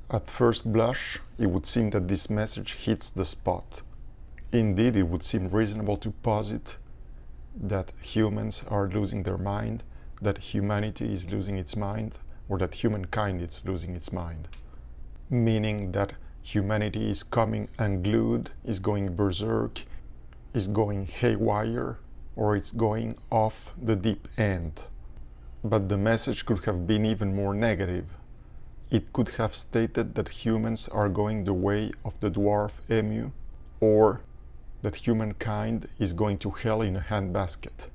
At first blush, it would seem that this message hits the spot. Indeed, it would seem reasonable to posit that humans are losing their mind, that humanity is losing its mind, or that humankind is losing its mind. Meaning that humanity is coming unglued, is going berserk, is going haywire, or it's going off the deep end. But the message could have been even more negative. It could have stated that humans are going the way of the dwarf emu, or that humankind is going to hell in a handbasket.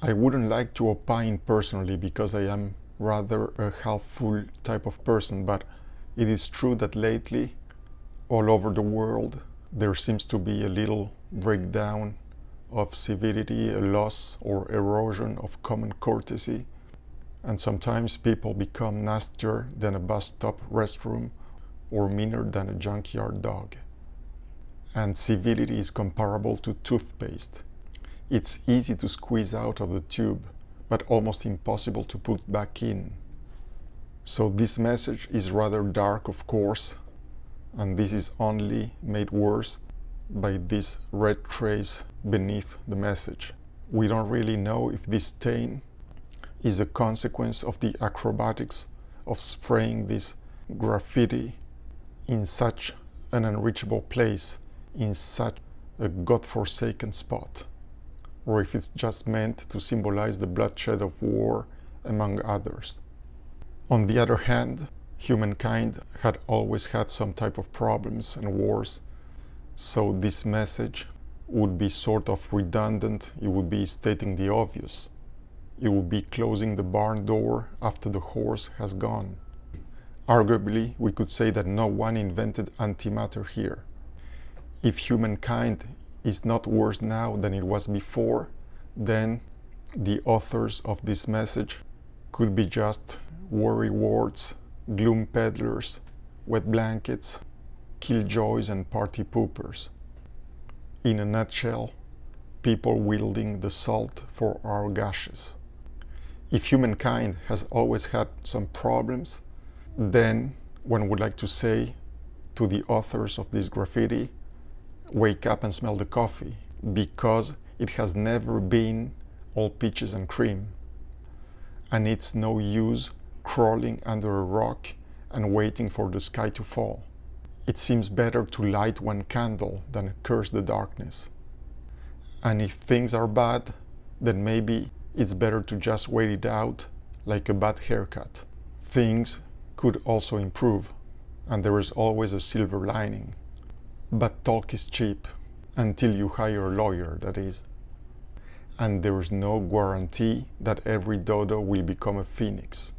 I wouldn't like to opine personally because I am rather a half-full type of person, but it is true that lately, all over the world, there seems to be a little breakdown of civility, a loss or erosion of common courtesy, and sometimes people become nastier than a bus stop restroom or meaner than a junkyard dog. And civility is comparable to toothpaste. It's easy to squeeze out of the tube, but almost impossible to put back in. So this message is rather dark, of course, and this is only made worse by this red trace beneath the message. We don't really know if this stain is a consequence of the acrobatics of spraying this graffiti in such an unreachable place, in such a godforsaken spot, or if it's just meant to symbolize the bloodshed of war, among others. On the other hand, humankind had always had some type of problems and wars, so this message would be sort of redundant. It would be stating the obvious. It would be closing the barn door after the horse has gone. Arguably, we could say that no one invented antimatter here. If humankind is not worse now than it was before, then the authors of this message could be just worry wards, gloom peddlers, wet blankets, killjoys and party poopers. In a nutshell, people wielding the salt for our gashes. If humankind has always had some problems, then one would like to say to the authors of this graffiti, wake up and smell the coffee, because it has never been all peaches and cream. And it's no use crawling under a rock and waiting for the sky to fall. It seems better to light one candle than curse the darkness. And if things are bad, then maybe it's better to just wait it out like a bad haircut. Things could also improve, and there is always a silver lining. But talk is cheap, until you hire a lawyer, that is. And there is no guarantee that every dodo will become a phoenix.